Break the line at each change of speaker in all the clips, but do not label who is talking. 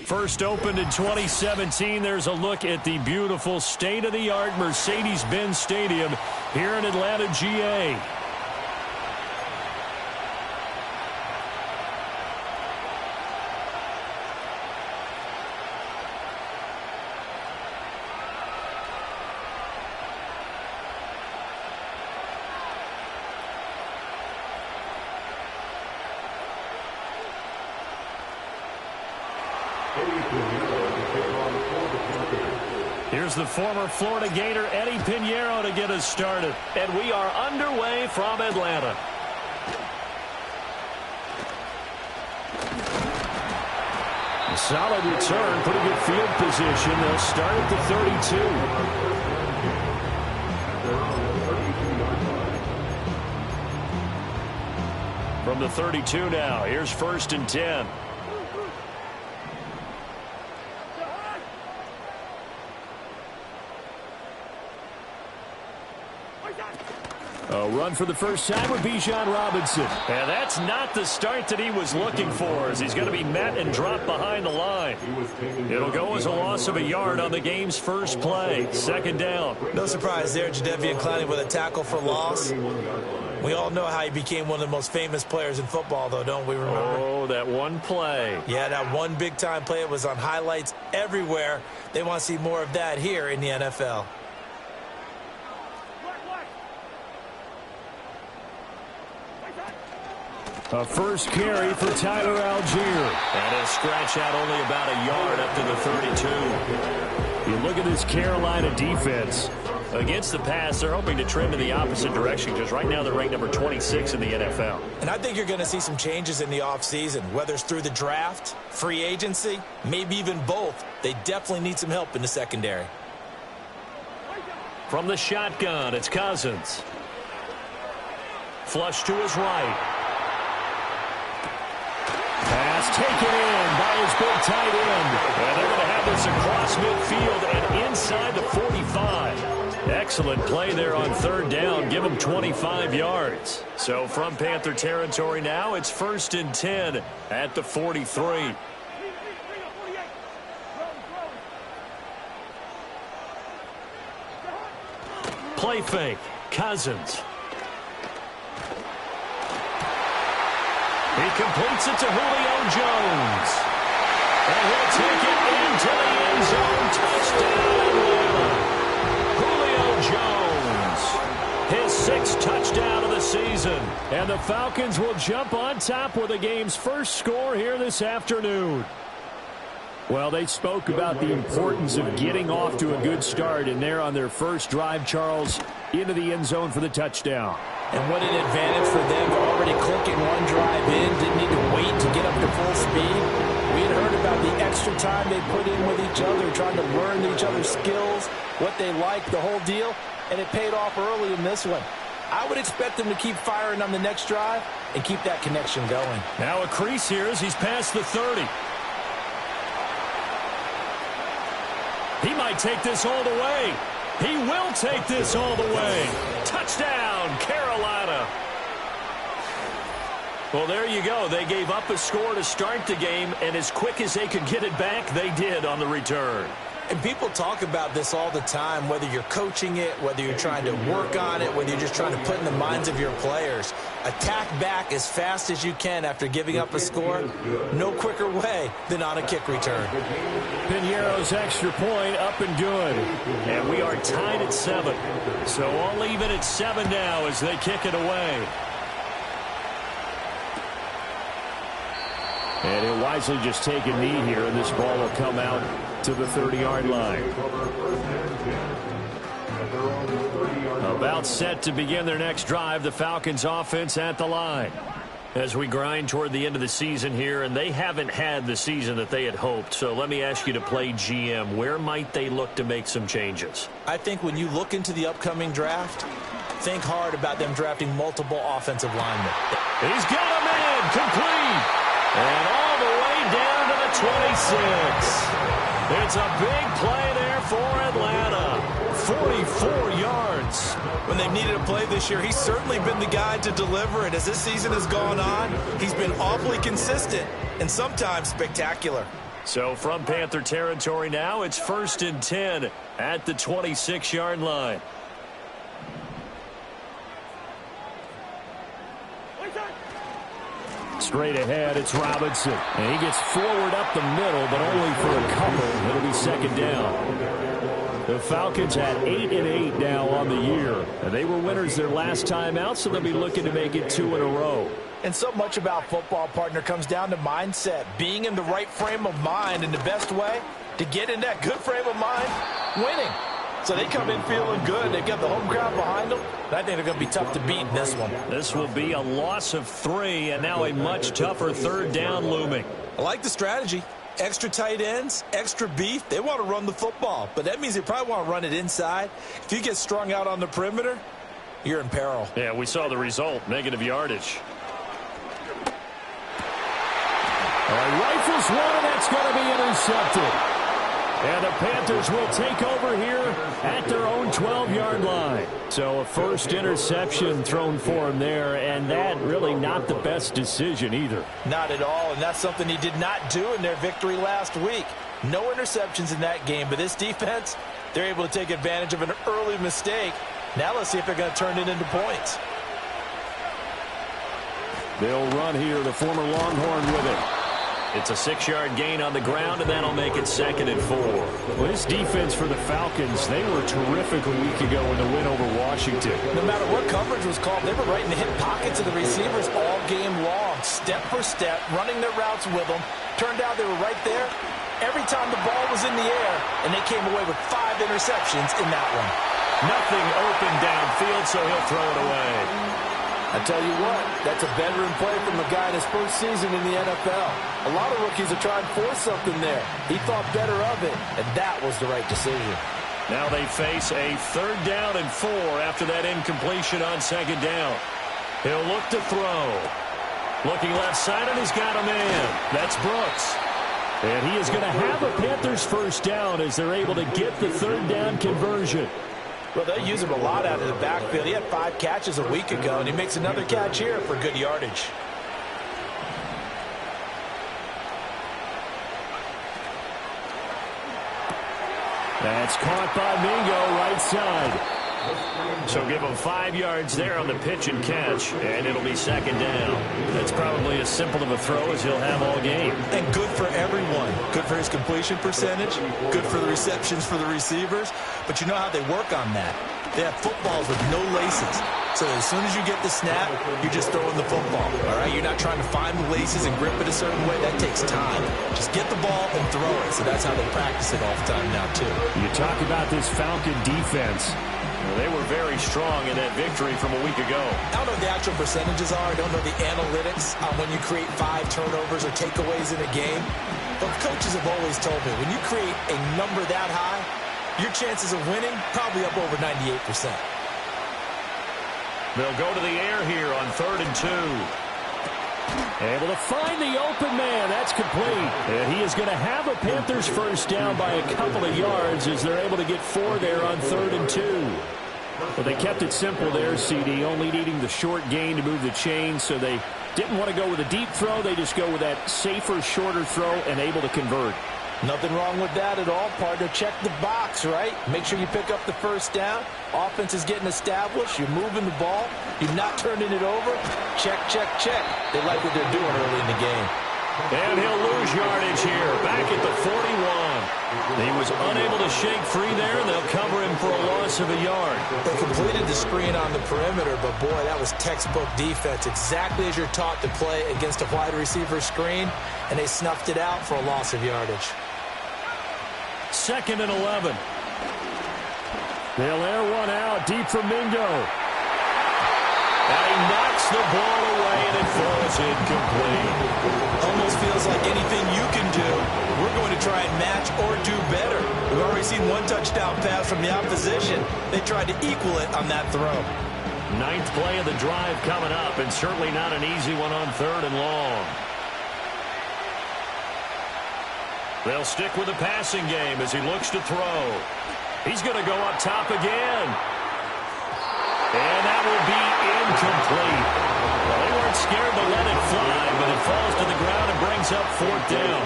First opened in 2017. There's a look at the beautiful state-of-the-art Mercedes-Benz Stadium here in Atlanta, GA. Here's the former Florida Gator, Eddie Pinheiro, to get us started. And we are underway from Atlanta. A solid return, pretty good field position. They'll start at the 32. From the 32 now, here's 1st and 10. A run for the first time with Bijan Robinson. And that's not the start that he was looking for, as he's going to be met and dropped behind the line. It'll go as a loss of a yard on the game's first play. 2nd down.
No surprise there, Jadeveon Clowney with a tackle for loss. We all know how he became one of the most famous players in football, though, don't we remember?
Oh, that one play.
Yeah, that one big-time play. It was on highlights everywhere. They want to see more of that here in the NFL.
A first carry for Tyler Algier. And a scratch out only about a yard up to the 32. You look at this Carolina defense. Against the pass, they're hoping to trend in the opposite direction because right now they're ranked number 26 in the NFL.
And I think you're going to see some changes in the offseason, whether it's through the draft, free agency, maybe even both. They definitely need some help in the secondary.
From the shotgun, it's Cousins. Flush to his right. Pass taken in by his big tight end. And they're going to have this across midfield and inside the 45. Excellent play there on 3rd down. Give them 25 yards. So from Panther territory now, it's 1st and 10 at the 43. Play fake. Cousins. He completes it to Julio Jones. And he'll take it into the end zone. Touchdown, Atlanta. Julio Jones. His 6th touchdown of the season. And the Falcons will jump on top with the game's first score here this afternoon. Well, they spoke about the importance of getting off to a good start, and they're on their first drive, Charles, into the end zone for the touchdown.
And what an advantage for them. They're already clicking one drive in, didn't need to wait to get up to full speed. We had heard about the extra time they put in with each other, trying to learn each other's skills, what they like, the whole deal, and it paid off early in this one. I would expect them to keep firing on the next drive and keep that connection going.
Now a crease here as he's past the 30. He might take this all the way. He will take this all the way. Touchdown, Carolina. Well, there you go. They gave up a score to start the game, and as quick as they could get it back, they did on the return.
And people talk about this all the time, whether you're coaching it, whether you're trying to work on it, whether you're just trying to put in the minds of your players. Attack back as fast as you can after giving up a score. No quicker way than on a kick return.
Pinheiro's extra point up and good. And we are tied at 7. So all even at 7 now as they kick it away. And he'll wisely just take a knee here, and this ball will come out to the 30-yard line. About set to begin their next drive, the Falcons offense at the line. As we grind toward the end of the season here, and they haven't had the season that they had hoped. So let me ask you to play GM. Where might they look to make some changes?
I think when you look into the upcoming draft, think hard about them drafting multiple offensive linemen.
He's got him in, complete. And all the way down to the 26. It's a big play there for Atlanta. 44 yards.
When they've needed a play this year, he's certainly been the guy to deliver. And as this season has gone on, he's been awfully consistent and sometimes spectacular.
So from Panther territory now, it's 1st and 10 at the 26-yard line. Straight ahead, it's Robinson. And he gets forward up the middle, but only for a couple. It'll be 2nd down. The Falcons had 8-8 now on the year. And they were winners their last time out, so they'll be looking to make it 2 in a row.
And so much about football, partner, comes down to mindset. Being in the right frame of mind, and the best way to get in that good frame of mind, winning. So they come in feeling good. They've got the home crowd behind them. I think they're going to be tough to beat in this one.
This will be a loss of 3, and now a much tougher 3rd down looming.
I like the strategy. Extra tight ends, extra beef. They want to run the football, but that means they probably want to run it inside. If you get strung out on the perimeter, you're in peril.
Yeah, we saw the result, negative yardage. Rifles one, and that's going to be intercepted. And the Panthers will take over here at their own 12-yard line. So a first interception thrown for him there, and that really not the best decision either.
Not at all, and that's something he did not do in their victory last week. No interceptions in that game, but this defense, they're able to take advantage of an early mistake. Now let's see if they're going to turn it into points.
They'll run here, the former Longhorn with it. It's a 6-yard gain on the ground, and that'll make it 2nd and 4. Well, this defense for the Falcons, they were terrific a week ago in the win over Washington.
No matter what coverage was called, they were right in the hip pockets of the receivers all game long, step for step, running their routes with them. Turned out they were right there every time the ball was in the air, and they came away with 5 interceptions in that one.
Nothing open downfield, so he'll throw it away.
I tell you what, that's a veteran play from a guy in his first season in the NFL. A lot of rookies are trying to force something there. He thought better of it, and that was the right decision.
Now they face a 3rd down and 4 after that incompletion on 2nd down. He'll look to throw. Looking left side, and he's got a man. That's Brooks. And he is going to have a Panthers 1st down as they're able to get the 3rd down conversion.
Well, they use him a lot out of the backfield. He had 5 catches a week ago, and he makes another catch here for good yardage.
That's caught by Mingo, right side. So give him 5 yards there on the pitch and catch, and it'll be 2nd down. That's probably as simple of a throw as he'll have all game.
And good for everyone. Good for his completion percentage. Good for the receptions for the receivers. But you know how they work on that. They have footballs with no laces. So as soon as you get the snap, you're just throwing the football. All right? You're not trying to find the laces and grip it a certain way. That takes time. Just get the ball and throw it. So that's how they practice it all the time now, too.
You talk about this Falcon defense. Well, they were very strong in that victory from a week ago.
I don't know what the actual percentages are. I don't know the analytics on when you create 5 turnovers or takeaways in a game. But coaches have always told me, when you create a number that high, your chances of winning probably up over 98%.
They'll go to the air here on 3rd and 2. Able to find the open man. That's complete. And he is going to have a Panthers 1st down by a couple of yards as they're able to get 4 there on 3rd and 2. But they kept it simple there, CD, only needing the short gain to move the chains, so they didn't want to go with a deep throw. They just go with that safer, shorter throw and able to convert.
Nothing wrong with that at all, partner. Check the box, right? Make sure you pick up the 1st down. Offense is getting established. You're moving the ball. You're not turning it over. Check, check, check. They like what they're doing early in the game.
And he'll lose yardage here, back at the 41. He was unable to shake free there, and they'll cover him for a loss of a yard.
They completed the screen on the perimeter, but boy, that was textbook defense. Exactly as you're taught to play against a wide receiver screen, and they snuffed it out for a loss of yardage.
2nd and 11. They'll air one out deep from Mingo. And he knocks the ball away, and it falls incomplete.
Almost feels like anything you can do, we're going to try and match or do better. We've already seen 1 touchdown pass from the opposition. They tried to equal it on that throw.
9th play of the drive coming up, and certainly not an easy one on 3rd and long. They'll stick with the passing game as he looks to throw. He's going to go up top again. And that will be incomplete. Well, they weren't scared to let it fly, but it falls to the ground and brings up 4th down.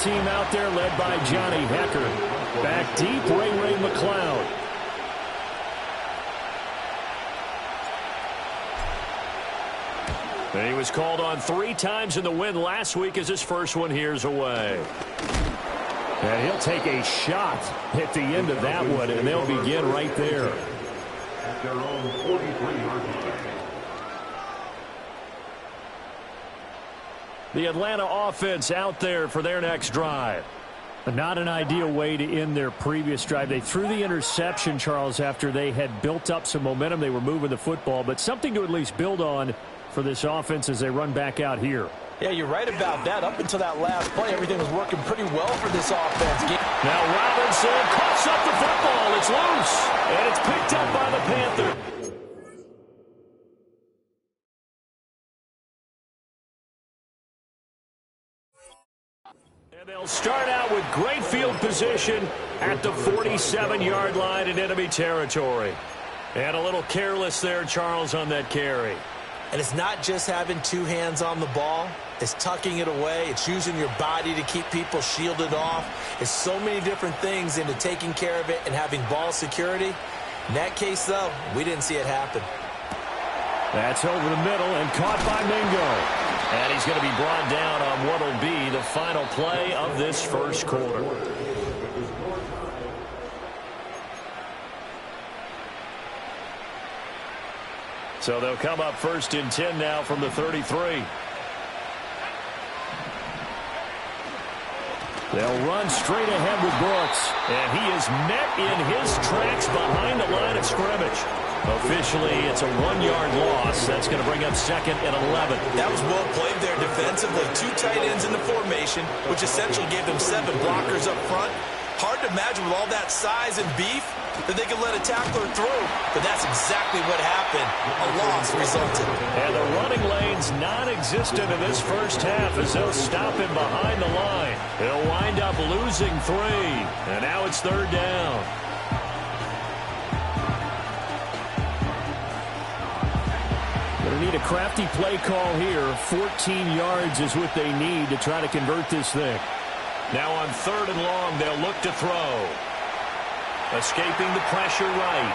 team out there led by Johnny Hecker. Back deep, Ray McLeod. And he was called on 3 times in the win last week as his first one here's away. And he'll take a shot at the end of that one, and they'll begin right there.
At their own 43-yard line.
The Atlanta offense out there for their next drive. Not an ideal way to end their previous drive. They threw the interception, Charles, after they had built up some momentum. They were moving the football, but something to at least build on for this offense as they run back out here.
Yeah, you're right about that. Up until that last play, everything was working pretty well for this offense.
Now Robinson coughs up the football. It's loose, and it's picked up by the Panthers. And they'll start out with great field position at the 47-yard line in enemy territory. And a little careless there, Charles, on that carry.
And it's not just having 2 hands on the ball. It's tucking it away. It's using your body to keep people shielded off. It's so many different things into taking care of it and having ball security. In that case, though, we didn't see it happen.
That's over the middle and caught by Mingo. And he's going to be brought down on what will be the final play of this first quarter. So they'll come up 1st and 10 now from the 33. They'll run straight ahead with Brooks. And he is met in his tracks behind the line of scrimmage. Officially, it's a 1-yard loss. That's going to bring up 2nd and 11.
That was well played there defensively. 2 tight ends in the formation, which essentially gave them 7 blockers up front. Hard to imagine with all that size and beef that they could let a tackler through. But that's exactly what happened. A loss resulted.
And the running lane's non-existent in this first half as they'll stop him behind the line. He'll wind up losing 3. And now it's 3rd down. Going to need a crafty play call here. 14 yards is what they need to try to convert this thing. Now on 3rd and long, they'll look to throw. Escaping the pressure right.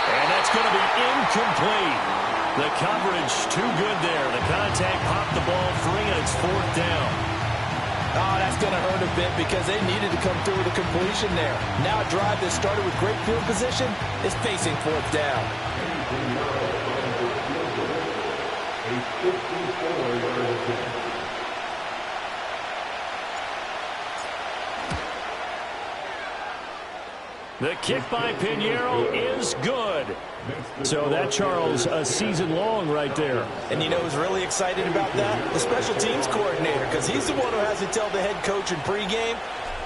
And that's going to be incomplete. The coverage too good there. The contact popped the ball free, and it's 4th down.
Oh, that's going to hurt a bit because they needed to come through with a completion there. Now a drive that started with great field position is facing 4th down.
A 54-yard attempt.
The kick by Pinheiro is good. So that, Charles, a season long right there.
And you know who's really excited about that? The special teams coordinator, because he's the one who has to tell the head coach in pregame,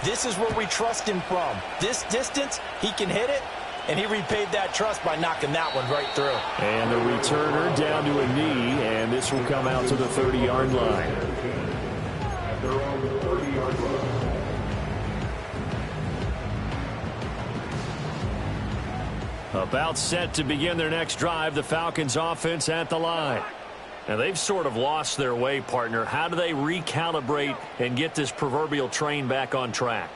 this is where we trust him from. This distance, he can hit it, and he repaid that trust by knocking that one right through.
And the returner down to a knee, and this will come out to the 30-yard line.
At their own 30-yard line.
About set to begin their next drive, the Falcons offense at the line. Now, they've sort of lost their way, partner. How do they recalibrate and get this proverbial train back on track?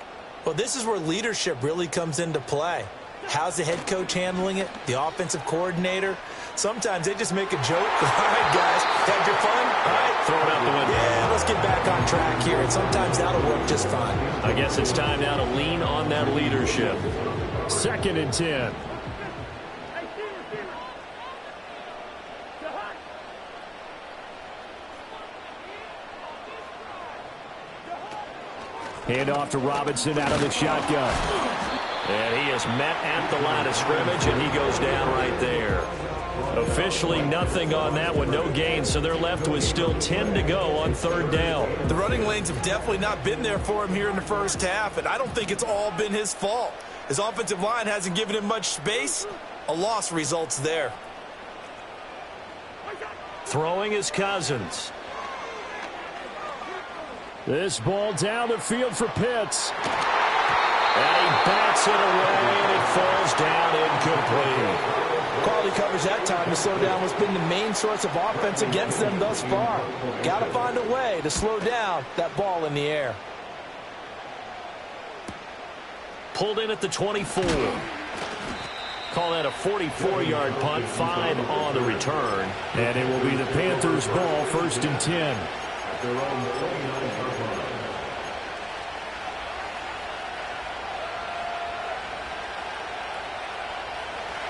Well, this is where leadership really comes into play. How's the head coach handling it? The offensive coordinator? Sometimes they just make a joke. All right, guys, had your fun? All right,
throw it out the window.
Yeah, let's get back on track here, and sometimes that'll work just fine.
I guess it's time now to lean on that leadership. 2nd and 10. Hand off to Robinson out of the shotgun. And he is met at the line of scrimmage, and he goes down right there. Officially nothing on that one, no gain, so they're left with still 10 to go on 3rd down.
The running lanes have definitely not been there for him here in the first half, and I don't think it's all been his fault. His offensive line hasn't given him much space. A loss results there.
Throwing is Cousins. This ball down the field for Pitts. And he bats it away, and it falls down incomplete.
Quality coverage that time to slow down what's been the main source of offense against them thus far. Got to find a way to slow down that ball in the air.
Pulled in at the 24. Call that a 44-yard punt, 5 on the return. And it will be the Panthers' ball, 1st and 10.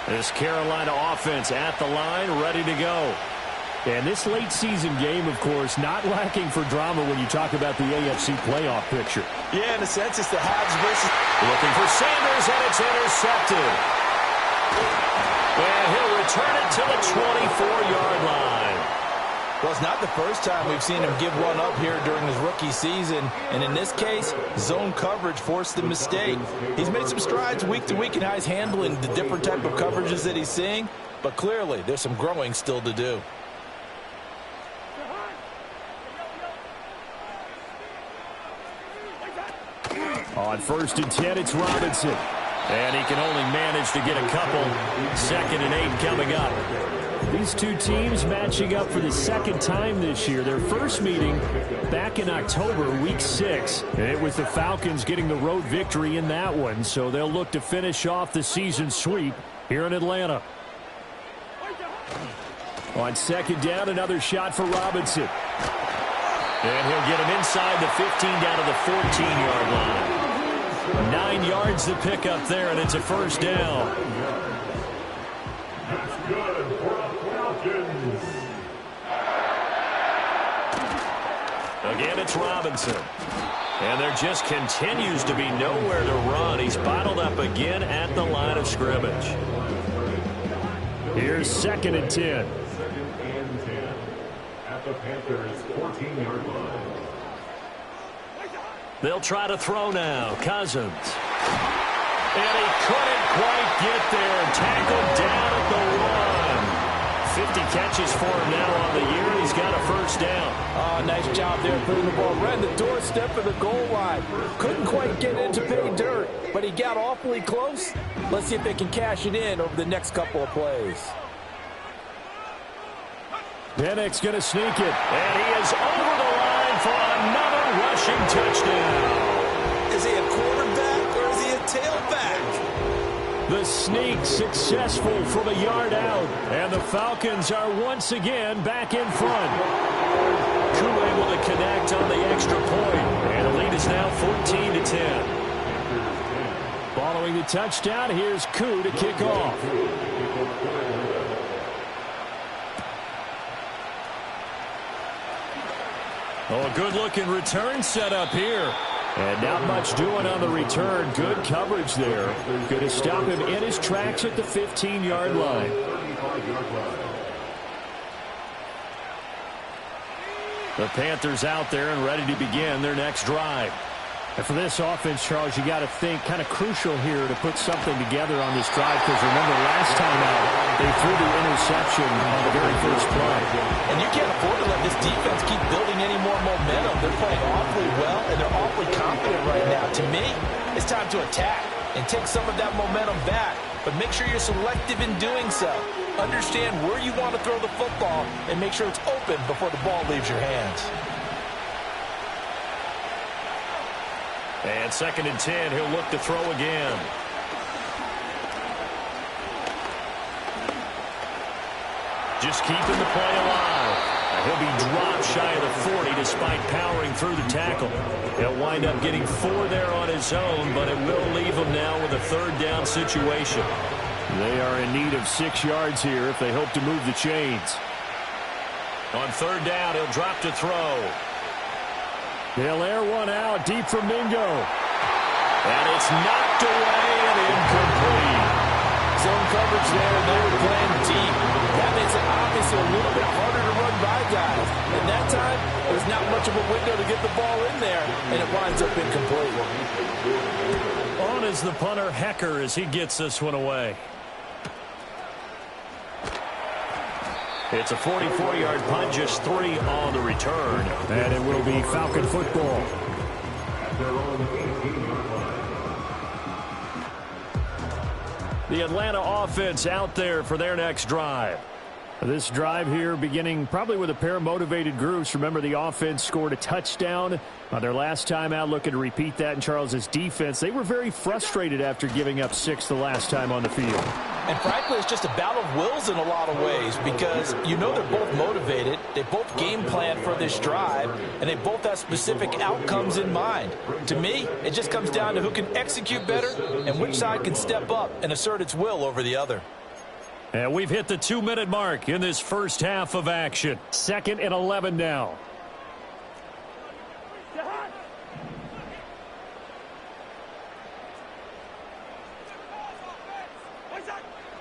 This Carolina offense at the line, ready to go. And this late season game, of course, not lacking for drama when you talk about the AFC playoff picture.
Yeah, in a sense, it's the haves versus...
Looking for Sanders, and it's intercepted. And he'll return it to the 24-yard line.
Well, it's not the first time we've seen him give one up here during his rookie season. And in this case, zone coverage forced the mistake. He's made some strides week to week in how he's handling the different type of coverages that he's seeing. But clearly, there's some growing still to do.
On 1st and 10, it's Robinson. And he can only manage to get a couple. 2nd and 8 coming up. These two teams matching up for the second time this year. Their first meeting back in October, week 6. And it was the Falcons getting the road victory in that one. So they'll look to finish off the season sweep here in Atlanta. On 2nd down, another shot for Robinson. And he'll get him inside the 15 down to the 14-yard line. 9 yards to pick up there, and it's a 1st down.
That's good for the Falcons.
Again, it's Robinson. And there just continues to be nowhere to run. He's bottled up again at the line of scrimmage. Here's 2nd and 10.
2nd and 10 at the Panthers' 14-yard line.
They'll try to throw now. Cousins. And he couldn't quite get there. Tackled down at the 1. 50 catches for him now on the year. He's got a 1st down.
Oh, nice job there putting the ball right in the doorstep of the goal line. Couldn't quite get in to pay dirt, but he got awfully close. Let's see if they can cash it in over the next couple of plays.
Pennick's going to sneak it. And he is over the line for another rushing touchdown.
Is he a quarterback or is he a tailback?
The sneak successful from a yard out. And the Falcons are once again back in front. Koo able to connect on the extra point. And the lead is now 14-10. Following the touchdown, here's Koo to kick off. Oh, a good-looking return set up here. And not much doing on the return. Good coverage there. Going to stop him in his tracks at the 15-yard line. The Panthers out there and ready to begin their next drive. And for this offense, Charles, you got to think kind of crucial here to put something together on this drive, because remember last time out they threw the interception on the very first play.
And you can't afford to let this defense keep building any more momentum. They're playing awfully well, and they're awfully confident right now. To me, it's time to attack and take some of that momentum back, but make sure you're selective in doing so. Understand where you want to throw the football and make sure it's open before the ball leaves your hands.
And 2nd and 10, he'll look to throw again. Just keeping the play alive. He'll be dropped shy of the 40 despite powering through the tackle. He'll wind up getting 4 there on his own, but it will leave him now with a 3rd down situation. They are in need of 6 yards here if they hope to move the chains. On 3rd down, he'll drop to throw. He'll air one out deep from Mingo. And it's knocked away and incomplete.
Zone coverage there, and they were playing deep. That makes it obviously a little bit harder to run by guys. And that time, there's not much of a window to get the ball in there, and it winds up incomplete.
On is the punter, Hecker, as he gets this one away. It's a 44-yard punt, just 3 on the return. And it will be Falcon football. The Atlanta offense out there for their next drive. This drive here beginning probably with a pair of motivated groups. Remember, the offense scored a touchdown on their last time out, looking to repeat that. In Charles's defense, they were very frustrated after giving up 6 the last time on the field.
And frankly, it's just a battle of wills in a lot of ways because you know they're both motivated. They both game plan for this drive, and they both have specific outcomes in mind. To me, it just comes down to who can execute better and which side can step up and assert its will over the other.
And we've hit the 2-minute mark in this first half of action. 2nd and 11 now.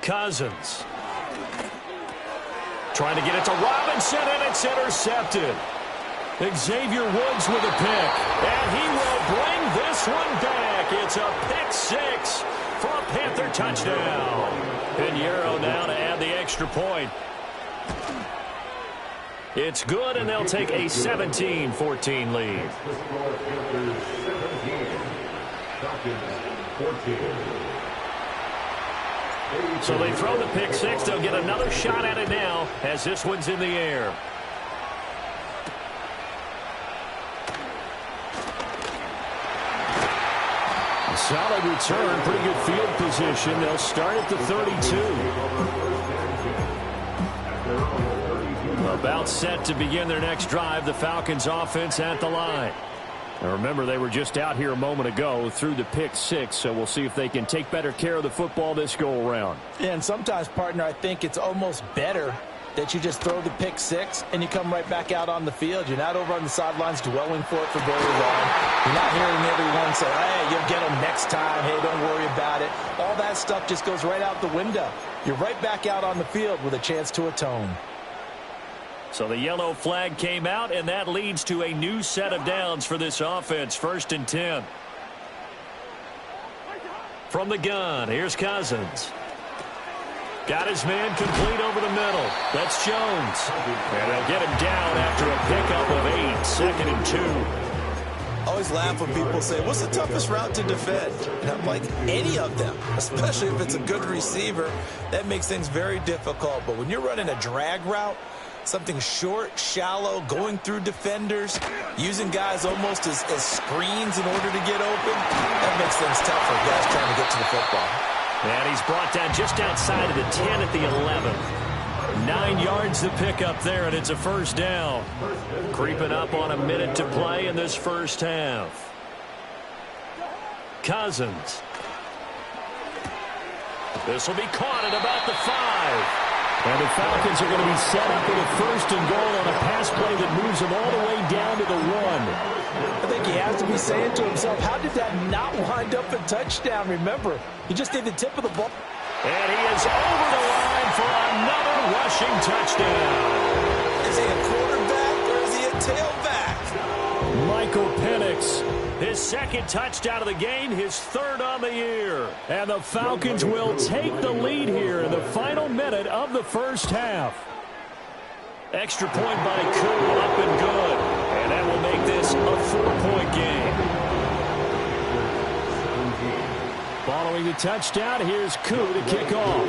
Cousins. Trying to get it to Robinson, and it's intercepted. Xavier Woods with a pick. And he will bring this one back. It's a pick 6 for a Panther touchdown. Pinheiro now to add the extra point. It's good, and they'll take a 17-14 lead. So they throw the pick 6. They'll get another shot at it now as this one's in the air. Solid return, pretty good field position. They'll start at the 32. About set to begin their next drive. The Falcons offense at the line. Now remember, they were just out here a moment ago through the pick 6, so we'll see if they can take better care of the football this go around.
Yeah, and sometimes, partner, I think it's almost better that you just throw the pick 6 and you come right back out on the field. You're not over on the sidelines dwelling for it for very long. You're not hearing everyone say, hey, you'll get them next time. Hey, don't worry about it. All that stuff just goes right out the window. You're right back out on the field with a chance to atone.
So the yellow flag came out, and that leads to a new set of downs for this offense. 1st and 10. From the gun, here's Cousins. Got his man complete over the middle. That's Jones. And they'll get him down after a pickup of 8. 2nd and 2.
Always laugh when people say, what's the toughest route to defend? And I'm like, any of them, especially if it's a good receiver. That makes things very difficult. But when you're running a drag route, something short, shallow, going through defenders, using guys almost as screens in order to get open, that makes things tough for guys trying to get to the football.
And he's brought down just outside of the 10 at the 11. 9 yards to pick up there, and it's a first down. Creeping up on a minute to play in this first half. Cousins. This will be caught at about the 5. And the Falcons are going to be set up with a 1st and goal on a pass play that moves them all the way down to the 1.
I think he has to be saying to himself, how did that not wind up a touchdown? Remember, he just did the tip of the ball.
And he is over the line for another rushing touchdown.
Is he a quarterback or is he a tailback?
Michael Penix, his 2nd touchdown of the game, his 3rd on the year. And the Falcons will take the lead here in the final minute of the first half. Extra point by Koo, up and good. And that will make this a 4-point game. Following the touchdown, here's Koo to kick off.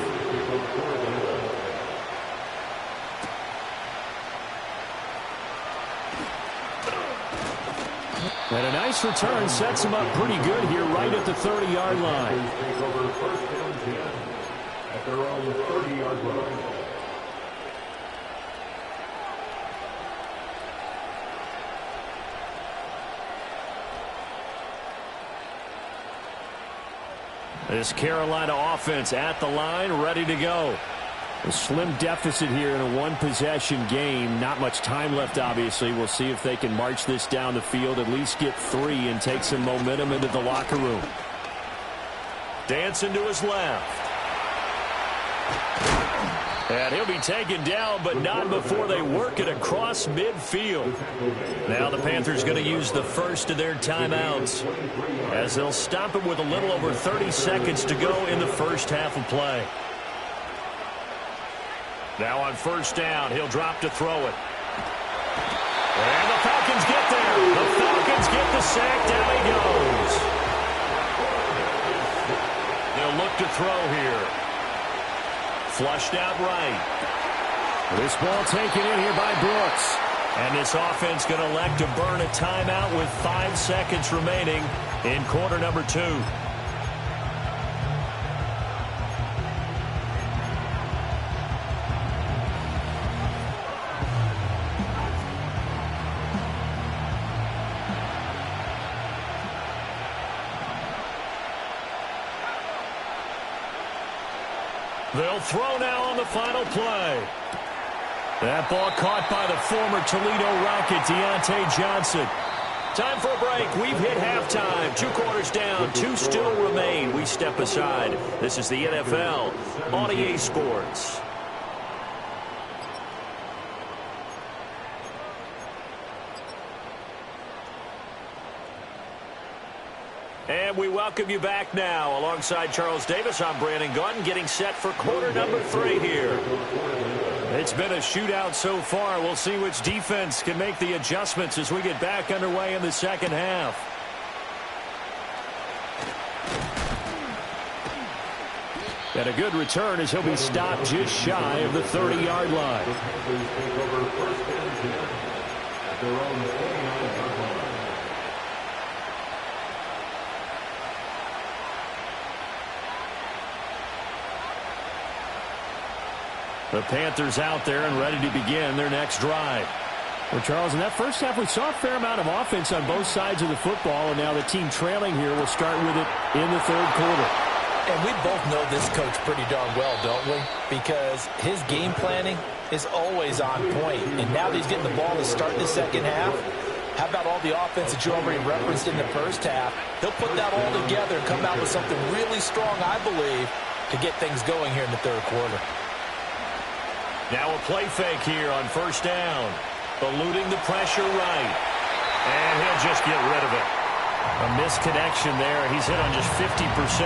And a nice return sets him up pretty good here right at the 30-yard line.
At their own 30-yard line.
This Carolina offense at the line, ready to go. A slim deficit here in a one-possession game. Not much time left, obviously. We'll see if they can march this down the field, at least get 3 and take some momentum into the locker room. Dancing to his left. And he'll be taken down, but not before they work it across midfield. Now the Panthers going to use the first of their timeouts, as they'll stop it with a little over 30 seconds to go in the first half of play. Now on first down, he'll drop to throw it. And the Falcons get there. The Falcons get the sack. Down he goes. They'll look to throw here. Flushed out right. This ball taken in here by Brooks. And this offense going to elect to burn a timeout with 5 seconds remaining in quarter number 2. They'll throw now on the final play. That ball caught by the former Toledo Rocket, Deontay Johnson. Time for a break. We've hit halftime. 2 quarters down. 2 still remain. We step aside. This is the NFL on EA Sports. And we welcome you back now. Alongside Charles Davis, I'm Brandon Gautin, getting set for quarter number 3 here. It's been a shootout so far. We'll see which defense can make the adjustments as we get back underway in the second half. And a good return as he'll be stopped just shy of the 30-yard line. The Panthers out there and ready to begin their next drive. Well, Charles, in that first half, we saw a fair amount of offense on both sides of the football, and now the team trailing here will start with it in the third quarter.
And we both know this coach pretty darn well, don't we? Because his game planning is always on point. And now that he's getting the ball to start the second half, how about all the offense that you already referenced in the first half? He'll put that all together and come out with something really strong, I believe, to get things going here in the third quarter.
Now a play fake here on first down. Eluding the pressure right. And he'll just get rid of it. A misconnection there. He's hit on just 50%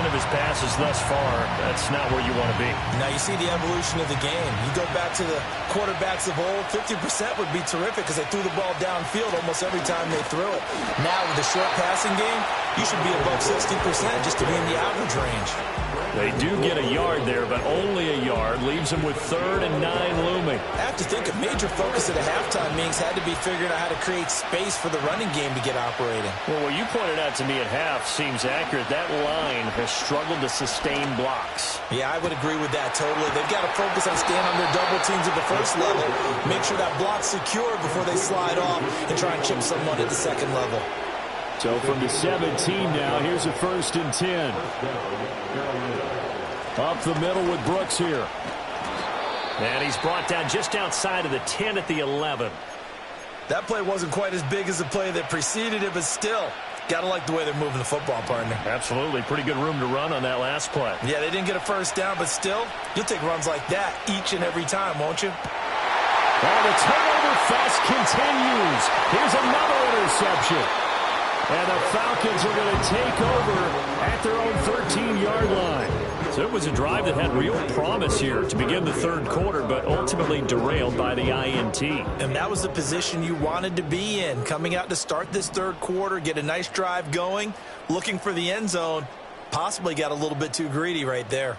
of his passes thus far. That's not where you want to be.
Now you see the evolution of the game. You go back to the quarterbacks of old, 50% would be terrific because they threw the ball downfield almost every time they threw it. Now with the short passing game, you should be above 60% just to be in the average range.
They do get a yard there, but only a yard. Leaves them with 3rd and 9 looming.
I have to think a major focus at the halftime meetings had to be figuring out how to create space for the running game to get operating.
Well, what you pointed out to me at half seems accurate. That line has struggled to sustain blocks.
Yeah, I would agree with that totally. They've got to focus on staying on their double teams at the first level. Make sure that block's secure before they slide off and try and chip someone at the second level.
So from the 17 now, here's a 1st and 10. Up the middle with Brooks here. And he's brought down just outside of the 10 at the 11.
That play wasn't quite as big as the play that preceded it, but still, gotta like the way they're moving the football, partner.
Absolutely. Pretty good room to run on that last play.
Yeah, they didn't get a first down, but still, you'll take runs like that each and every time, won't you?
Well, the turnover fest continues. Here's another interception. And the Falcons are going to take over at their own 13-yard line. So it was a drive that had real promise here to begin the third quarter, but ultimately derailed by the INT.
And that was the position you wanted to be in, coming out to start this third quarter, get a nice drive going, looking for the end zone. Possibly got a little bit too greedy right there.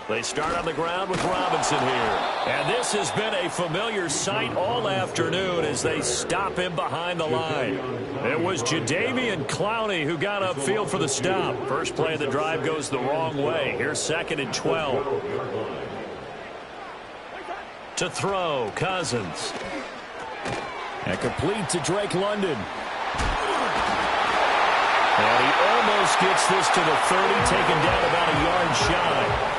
They start on the ground with Robinson here. And this has been a familiar sight all afternoon as they stop him behind the line. It was Jadeveon Clowney who got upfield for the stop. First play of the drive goes the wrong way. Here's 2nd and 12. To throw, Cousins. And complete to Drake London. And he almost gets this to the 30, taken down about a yard shy.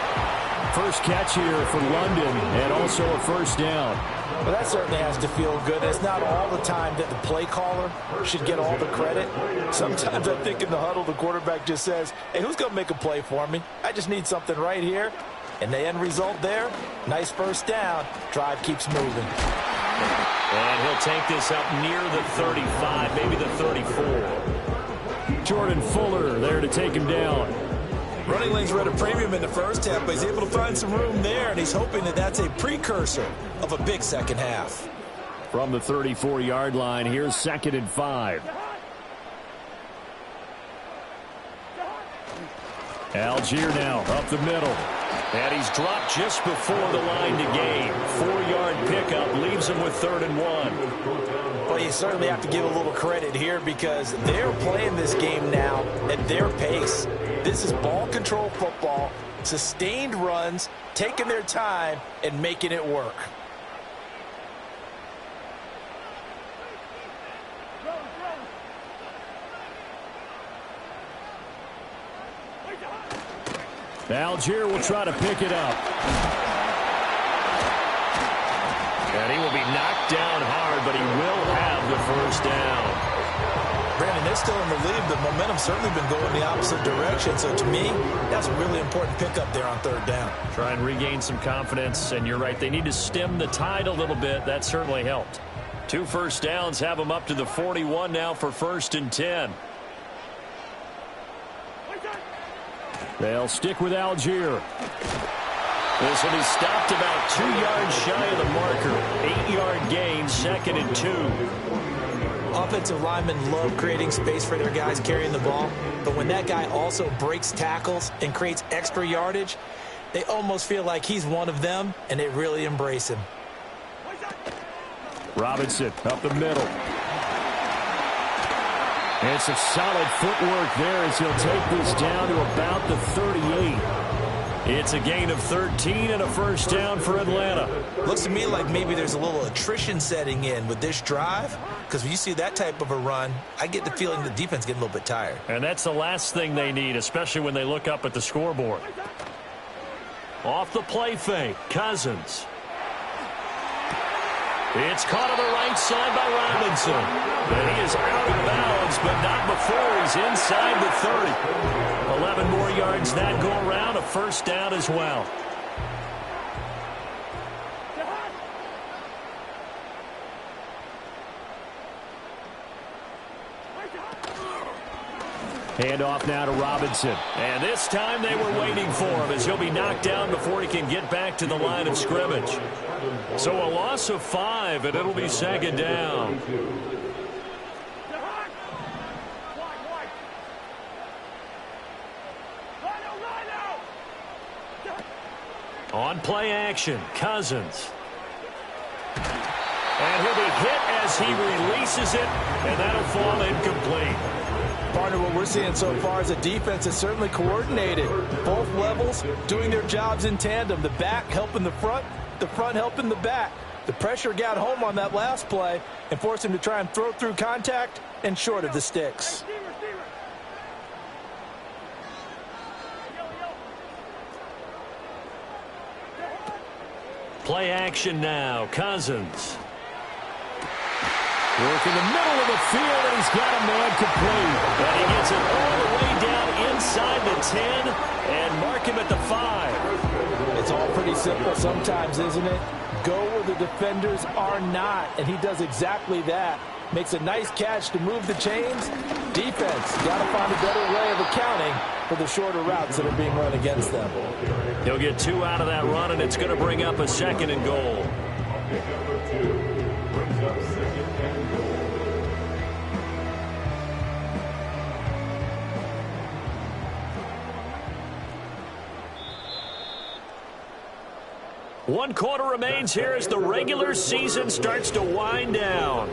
First catch here for London, and also a first down.
Well, that certainly has to feel good. It's not all the time that the play caller should get all the credit. Sometimes I think in the huddle, the quarterback just says, hey, who's going to make a play for me? I just need something right here. And the end result there, nice first down. Drive keeps moving.
And he'll take this up near the 35, maybe the 34. Jordan Fuller there to take him down.
Running lanes were at a premium in the first half, but he's able to find some room there, and he's hoping that that's a precursor of a big second half.
From the 34-yard line, here's 2nd and 5. Algier now up the middle. And he's dropped just before the line to gain. 4-yard pickup leaves him with 3rd and 1.
Well, you certainly have to give a little credit here because they're playing this game now at their pace. This is ball control football, sustained runs, taking their time, and making it work.
Algier will try to pick it up. And he will be knocked down hard, but he will have the first down.
Brandon, they're still in the lead. The momentum's certainly been going the opposite direction. So to me, that's a really important pickup there on 3rd down.
Try and regain some confidence. And you're right, they need to stem the tide a little bit. That certainly helped. 2 first downs have them up to the 41 now for 1st and 10. They'll stick with Algier. This will be stopped about 2 yards shy of the marker. 8-yard gain, 2nd and 2.
Offensive linemen love creating space for their guys carrying the ball, but when that guy also breaks tackles and creates extra yardage, they almost feel like he's one of them, and they really embrace him. Robinson up the middle. And some solid footwork there as he'll take this down to about the 38. It's a gain of 13 and a first down for Atlanta.
Looks to me like maybe there's a little attrition setting in with this drive, because when you see that type of a run, I get the feeling the defense getting a little bit tired.
And that's the last thing they need, especially when they look up at the scoreboard. Off the play fake, Cousins. It's caught on the right side by Robinson. And he is out of bounds, but not before he's inside the 30. 11 more yards that go around, a first down as well. Handoff now to Robinson. And this time they were waiting for him as he'll be knocked down before he can get back to the line of scrimmage. So a loss of 5, and it'll be 2nd down. On play action, Cousins. And he'll be hit as he releases it, and that'll fall incomplete.
Partner, what we're seeing so far is a defense is certainly coordinated. Both levels doing their jobs in tandem. The back helping the front helping the back. The pressure got home on that last play and forced him to try and throw through contact and short of the sticks.
Play action now, Cousins. Work in the middle of the field, and he's got a man complete. And he gets it all the way down inside the 10 and mark him at the 5.
It's all pretty simple sometimes, isn't it? Go where the defenders are not, and he does exactly that. Makes a nice catch to move the chains. Defense, got to find a better way of accounting for the shorter routes that are being run against them.
He'll get 2 out of that run, and it's going to bring up a 2nd and goal. One quarter remains here as the regular season starts to wind down.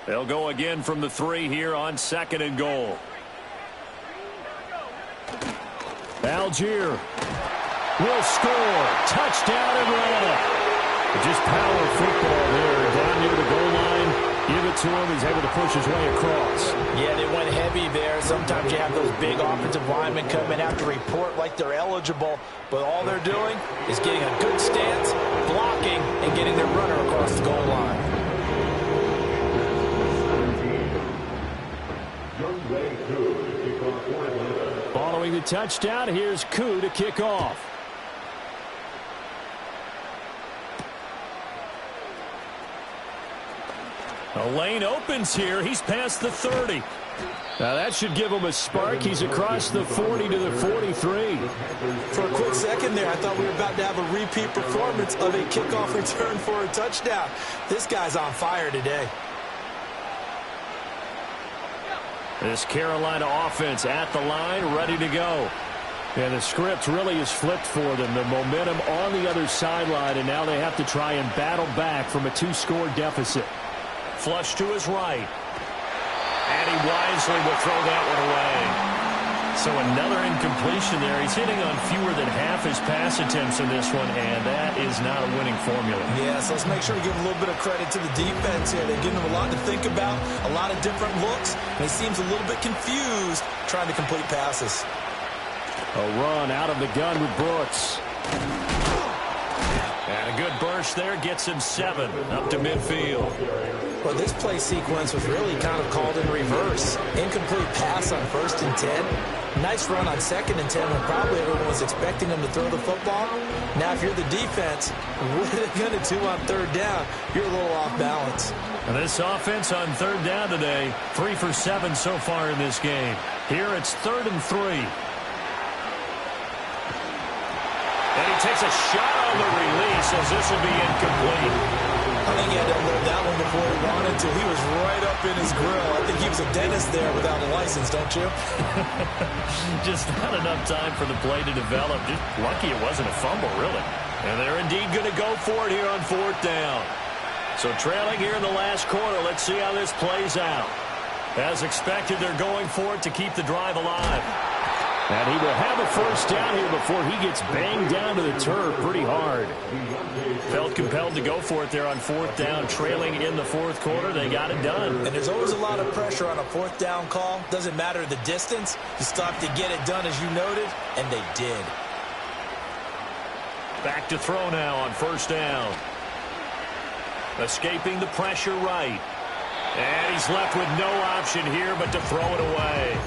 They'll go again from the 3 here on 2nd and goal. Algier will score. Touchdown Atlanta. Just power football there down near the goal line. Give it to him. He's able to push his way across.
Yeah, they went heavy there. Sometimes you have those big offensive linemen come in, have to report like they're eligible, but all they're doing is getting a good stance, blocking, and getting their runner across the goal line.
Following the touchdown, here's Koo to kick off. A lane opens here. He's past the 30. Now that should give him a spark. He's across the 40 to the 43.
For a quick second there, I thought we were about to have a repeat performance of a kickoff return for a touchdown. This guy's on fire today.
This Carolina offense at the line, ready to go. And the script really is flipped for them. The momentum on the other sideline, and now they have to try and battle back from a 2-score deficit. Flush to his right. And he wisely will throw that one away. So another incompletion there. He's hitting on fewer than half his pass attempts in this one, and that is not a winning formula.
Yeah, so let's make sure we give a little bit of credit to the defense here. They're giving him a lot to think about, a lot of different looks, and he seems a little bit confused trying to complete passes.
A run out of the gun with Brooks. And a good burst there gets him 7 up to midfield.
Well, this play sequence was really kind of called in reverse. Incomplete pass on 1st and 10. Nice run on 2nd and 10 when probably everyone was expecting him to throw the football. Now, if you're the defense, what are they going to do on 3rd down? You're a little off balance.
And this offense on 3rd down today, 3 for 7 so far in this game. Here it's 3rd and 3. And he takes a shot on the release as this will be incomplete.
I think he had to unload that one before he wanted to. He was right up in his grill. I think he was a dentist there without a license, don't you?
Just not enough time for the play to develop. Just lucky it wasn't a fumble, really. And they're indeed going to go for it here on 4th down. So trailing here in the last quarter, let's see how this plays out. As expected, they're going for it to keep the drive alive. And he will have a 1st down here before he gets banged down to the turf pretty hard. Felt compelled to go for it there on 4th down, trailing in the 4th quarter. They got it done.
And there's always a lot of pressure on a 4th down call. Doesn't matter the distance. You still have to get it done, as you noted, and they did.
Back to throw now on 1st down. Escaping the pressure right. And he's left with no option here but to throw it away.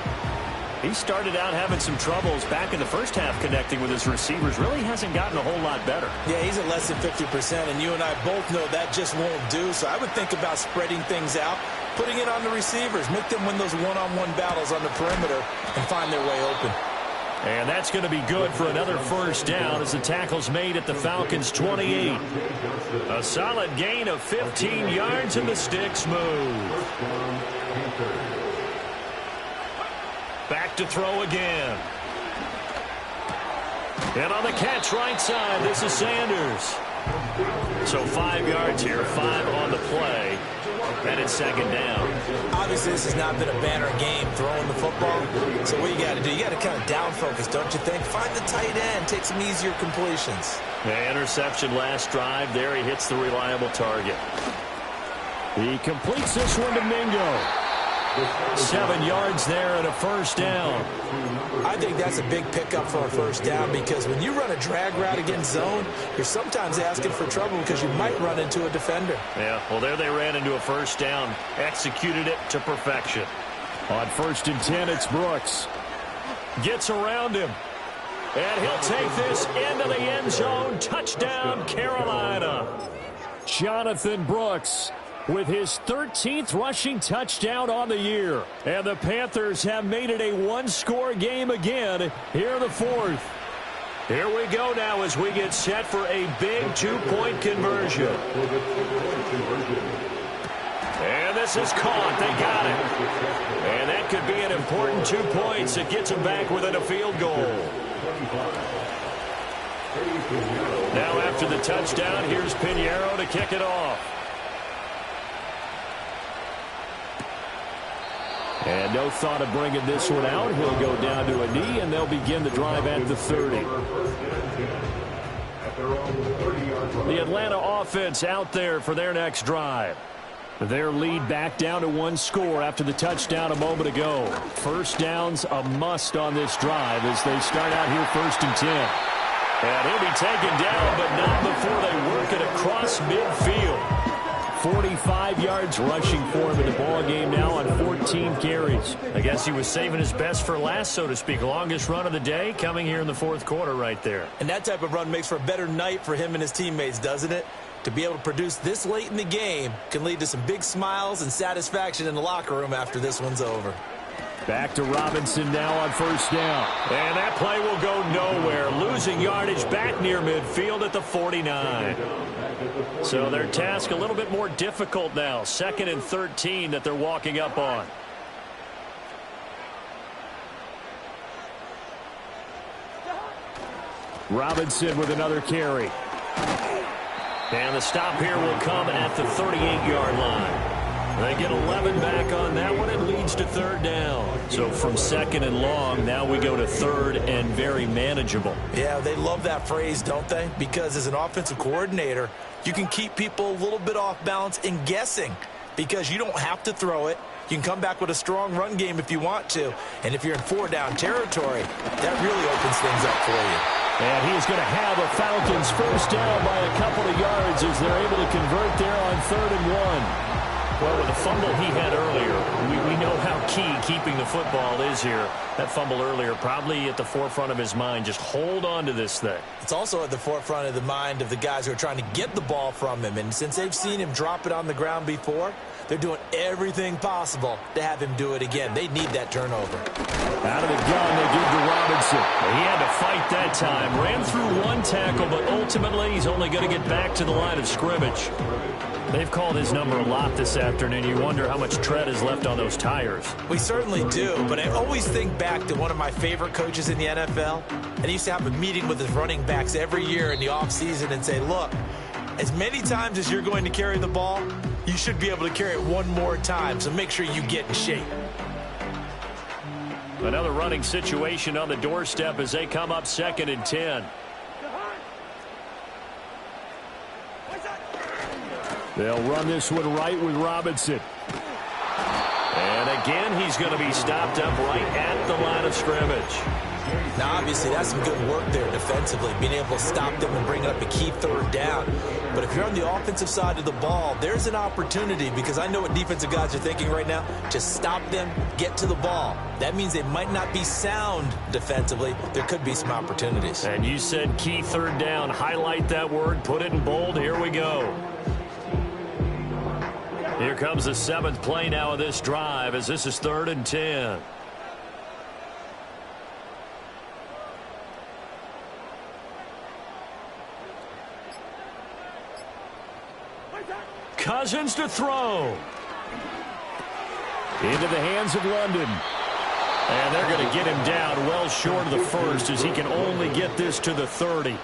He started out having some troubles back in the first half connecting with his receivers. Really hasn't gotten a whole lot better.
Yeah, he's at less than 50%, and you and I both know that just won't do. So I would think about spreading things out, putting it on the receivers, make them win those one-on-one battles on the perimeter and find their way open.
And that's going to be good for another 1st down as the tackle's made at the Falcons' 28. A solid gain of 15 yards and the sticks move. Back to throw again. And on the catch right side, this is Sanders. So 5 yards here, 5 on the play. And it's 2nd down.
Obviously, this has not been a banner game throwing the football. So what you got to do, you got to kind of down focus, don't you think? Find the tight end, take some easier completions.
The interception last drive. There he hits the reliable target. He completes this one to Mingo. 7 yards there and a 1st down.
I think that's a big pickup for a 1st down because when you run a drag route against zone, you're sometimes asking for trouble because you might run into a defender.
Yeah, well, there they ran into a 1st down. Executed it to perfection. On 1st and 10, it's Brooks. Gets around him. And he'll take this into the end zone. Touchdown, Carolina. Jonathan Brooks with his 13th rushing touchdown on the year. And the Panthers have made it a 1-score game again here in the 4th. Here we go now as we get set for a big 2-point conversion. And this is caught. They got it. And that could be an important 2 points. It gets them back within a field goal. Now after the touchdown, here's Pinheiro to kick it off. And no thought of bringing this one out. He'll go down to a knee, and they'll begin the drive at the 30. The Atlanta offense out there for their next drive. Their lead back down to 1 score after the touchdown a moment ago. 1st down's a must on this drive as they start out here 1st and 10. And he'll be taken down, but not before they work it across midfield. 45 yards rushing for him in the ball game now on 14 carries. I guess he was saving his best for last, so to speak. Longest run of the day coming here in the 4th quarter right there.
And that type of run makes for a better night for him and his teammates, doesn't it? To be able to produce this late in the game can lead to some big smiles and satisfaction in the locker room after this one's over.
Back to Robinson now on first down. And that play will go nowhere. Losing yardage back near midfield at the 49. So their task a little bit more difficult now. 2nd and 13 that they're walking up on. Robinson with another carry. And the stop here will come at the 38-yard line. They get 11 back on that one. It leads to 3rd down. So from 2nd and long, now we go to 3rd and very manageable.
Yeah, they love that phrase, don't they? Because as an offensive coordinator, you can keep people a little bit off balance and guessing because you don't have to throw it. You can come back with a strong run game if you want to. And if you're in 4-down territory, that really opens things up for you.
And he's going to have a Falcons first down by a couple of yards as they're able to convert there on 3rd and 1. Well, with the fumble he had earlier, we know how key keeping the football is here. That fumble earlier probably at the forefront of his mind. Just hold on to this thing.
It's also at the forefront of the mind of the guys who are trying to get the ball from him. And since they've seen him drop it on the ground before, they're doing everything possible to have him do it again. They need that turnover.
Out of the gun, they give to Robinson. He had to fight that time. Ran through one tackle, but ultimately he's only going to get back to the line of scrimmage. They've called his number a lot this afternoon. You wonder how much tread is left on those tires.
We certainly do, but I always think back to one of my favorite coaches in the NFL. And he used to have a meeting with his running backs every year in the offseason and say, look, as many times as you're going to carry the ball, you should be able to carry it one more time, so make sure you get in shape.
Another running situation on the doorstep as they come up 2nd and 10. They'll run this one right with Robinson. And again, he's going to be stopped up right at the line of scrimmage.
Now, obviously, that's some good work there defensively, being able to stop them and bring up a key 3rd down. But if you're on the offensive side of the ball, there's an opportunity because I know what defensive guys are thinking right now. Just stop them, get to the ball. That means they might not be sound defensively. There could be some opportunities.
And you said key 3rd down. Highlight that word, put it in bold. Here we go. Here comes the 7th play now of this drive as this is 3rd and 10. Cousins to throw. Into the hands of London. And they're going to get him down well short of the first as he can only get this to the 30.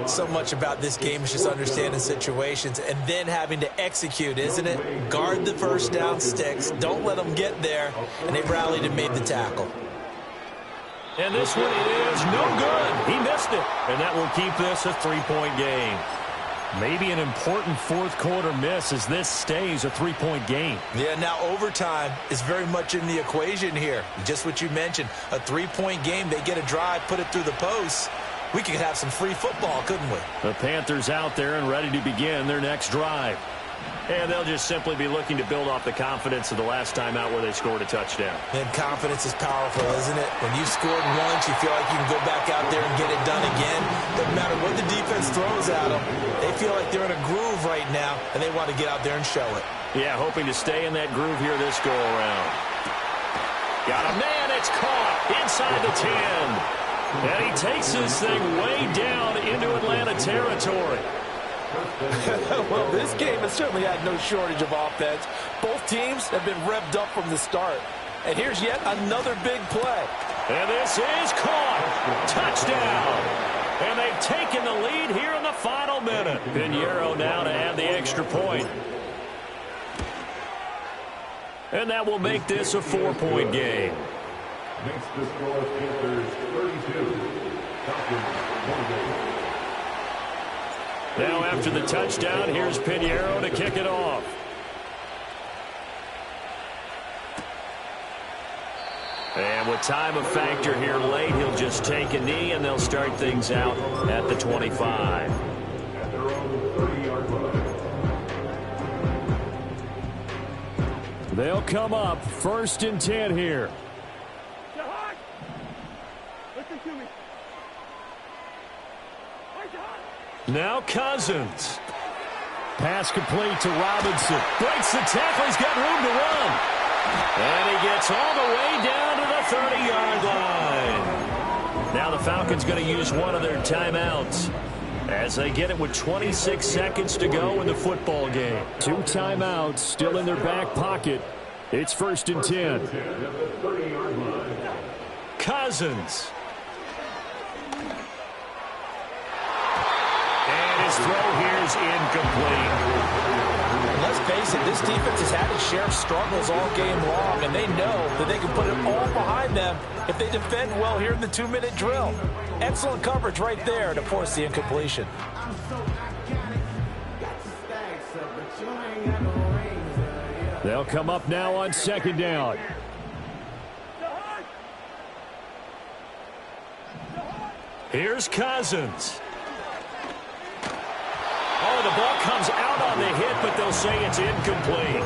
So much about this game is just understanding situations and then having to execute, isn't it? Guard the first down sticks. Don't let them get there. And they rallied and made the tackle.
And this one is no good. He missed it. And that will keep this a 3-point game. Maybe an important 4th quarter miss as this stays a 3-point game.
Yeah, now overtime is very much in the equation here. Just what you mentioned, a 3-point game. They get a drive, put it through the posts. We could have some free football, couldn't we?
The Panthers out there and ready to begin their next drive. And they'll just simply be looking to build off the confidence of the last time out where they scored a touchdown.
And confidence is powerful, isn't it? When you've scored once, you feel like you can go back out there and get it done again. Doesn't matter what the defense throws at them. They feel like they're in a groove right now, and they want to get out there and show it.
Yeah, hoping to stay in that groove here this go-around. Got a man, it's caught inside the 10. And he takes this thing way down into Atlanta territory.
Well, this game has certainly had no shortage of offense. Both teams have been revved up from the start. And here's yet another big play.
And this is caught. Touchdown. And they've taken the lead here in the final minute. Pinheiro now to add the extra point. And that will make this a 4-point game.
Makes the score Panthers 32, Falcons 28.
Now after the touchdown, here's Pinheiro to kick it off. And with time a factor here late, he'll just take a knee and they'll start things out at the 25.
At their own 30-yard line.
They'll come up 1st and 10 here.
Listen to me.
Now Cousins. Pass complete to Robinson. Breaks the tackle. He's got room to run. And he gets all the way down to the 30-yard line. Now the Falcons going to use one of their timeouts as they get it with 26 seconds to go in the football game. 2 timeouts still in their back pocket. It's 1st and 10. Cousins. And his throw here is incomplete.
Let's face it, this defense has had its share of struggles all game long, and they know that they can put it all behind them if they defend well here in the 2-minute drill. Excellent coverage right there to force the incompletion.
They'll come up now on 2nd down. Here's Cousins. Oh, the ball comes out on the hit, but they'll say it's incomplete.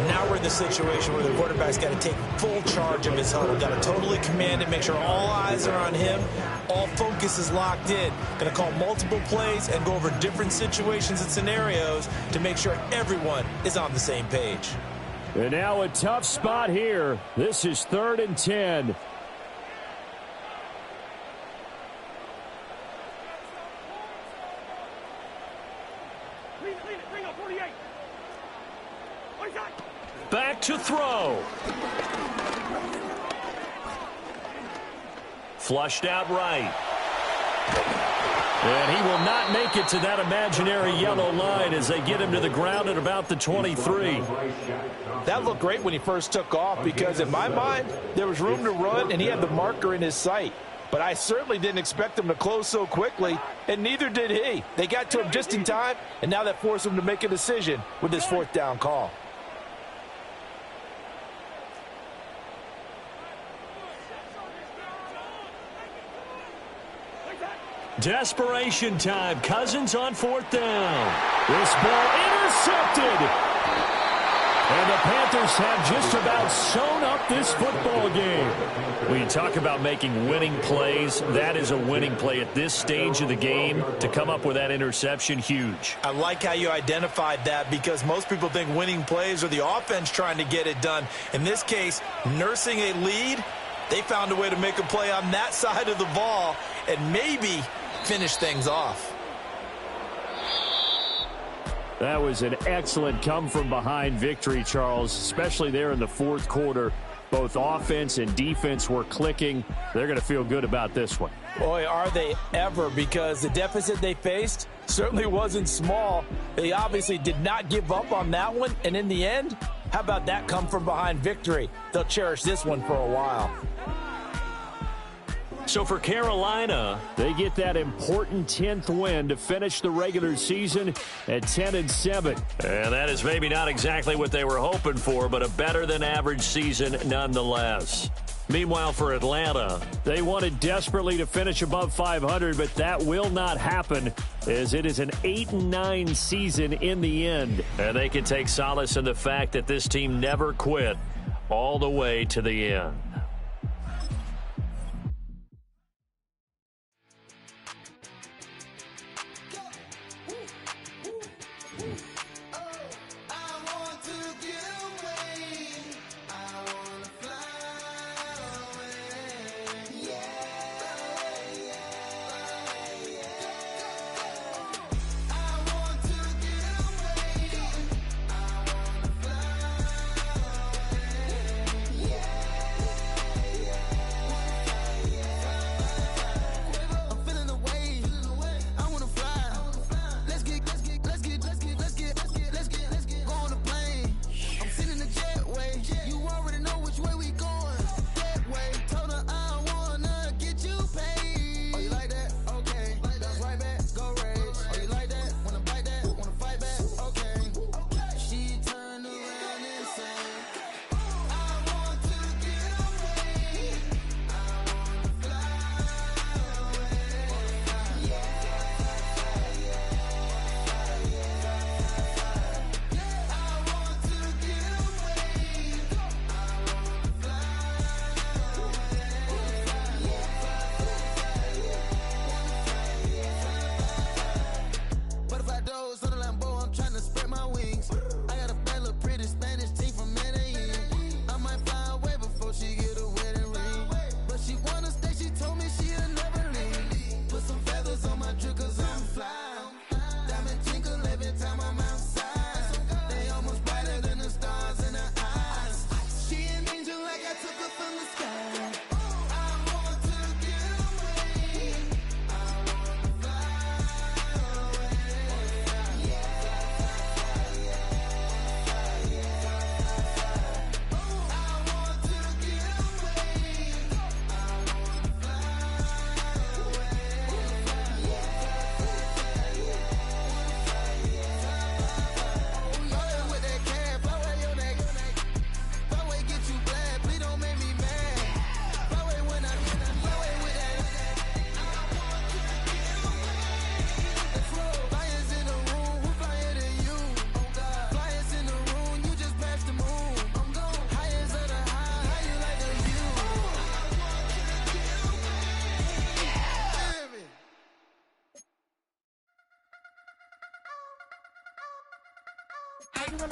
Now we're in the situation where the quarterback's got to take full charge of his huddle. Got to totally command it, make sure all eyes are on him. All focus is locked in. Going to call multiple plays and go over different situations and scenarios to make sure everyone is on the same page.
And now a tough spot here. This is 3rd and 10. Back to throw. Flushed out right. And he will not make it to that imaginary yellow line as they get him to the ground at about the 23.
That looked great when he first took off because in my mind, there was room to run and he had the marker in his sight. But I certainly didn't expect him to close so quickly, and neither did he. They got to him just in time, and now that forced him to make a decision with this 4th down call.
Desperation time. Cousins on 4th down. This ball intercepted. And the Panthers have just about sewn up this football game. When you talk about making winning plays, that is a winning play at this stage of the game. To come up with that interception, huge.
I like how you identified that because most people think winning plays are the offense trying to get it done. In this case, nursing a lead, they found a way to make a play on that side of the ball and maybe finish things off.
That was an excellent come-from-behind victory, Charles, especially there in the 4th quarter. Both offense and defense were clicking. They're going to feel good about this one.
Boy, are they ever, because the deficit they faced certainly wasn't small. They obviously did not give up on that one, and in the end, how about that come-from-behind victory? They'll cherish this one for a while.
So for Carolina, they get that important 10th win to finish the regular season at 10-7. And that is maybe not exactly what they were hoping for, but a better-than-average season nonetheless. Meanwhile, for Atlanta, they wanted desperately to finish above 500, but that will not happen as it is an 8-9 season in the end. And they can take solace in the fact that this team never quit all the way to the end.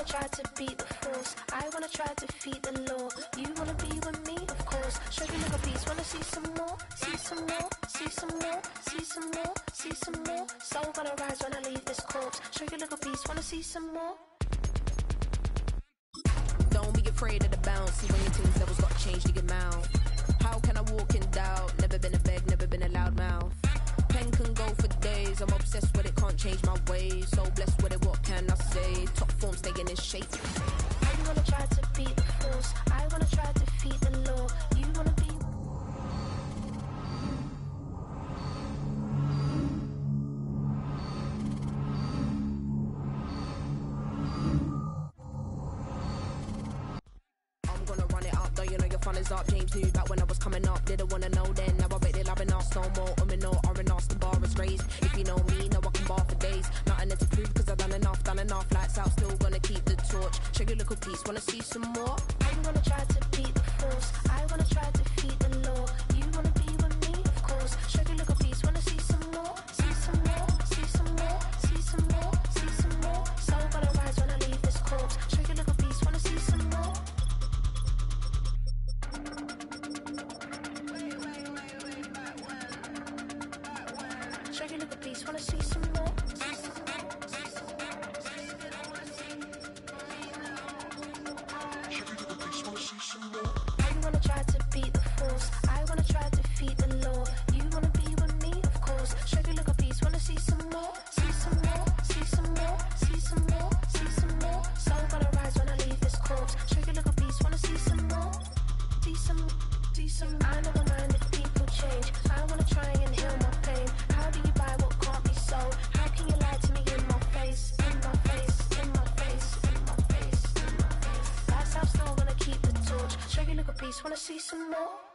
try to beat the force. I wanna try to defeat the law. You wanna be with me, of course. Show you little piece, wanna see some more, see some more, see some more, see some more, see some more. Soul gonna rise when I leave this corpse. Show you little piece, wanna see some more.
Don't be afraid of the bounce. See when your things levels got changed to your mouth. How can I walk in doubt? Never been a beg, never been a loud mouth. Pen can go for days. I'm obsessed with it, can't change my ways. So blessed with it, what can I say? Top form staying in shape.
I wanna try to beat the force. I wanna try to defeat the law. You wanna be.
I'm gonna run it up, though you know your fun is up. James knew back when I was coming up. Didn't wanna know then. Now I bet they're loving us no more. No, or an the bar is raised. If you know me, know I can bar for days. Nothing there to prove, cause I've done enough. Lights out, still gonna keep the torch. Show you a little piece, wanna see some more?
I wanna try to beat the force. I wanna try to defeat the law. You wanna be with me, of course. Show you a little piece, wanna see some more, see some more, see some more, see some more, see some more. Soul gonna rise when I leave this corpse. Show you a little piece, wanna see some more. Show you a little piece, wanna see some more. I wanna try to beat the force. I wanna try to defeat the law. You wanna be with me, of course. Show you a little piece, wanna see some more, see some more, see some more, see some more, see some more. Soul gonna rise when I leave this corpse. Show you a little piece, wanna see some more, see some, see some. I never mind if people change. I wanna try and heal my pain. How do you buy what can't be sold? How can you lie to me in my face, in my face, in my face, in my face, in my face? That's how I'm still gonna keep the torch. Show you a little piece, wanna see some more?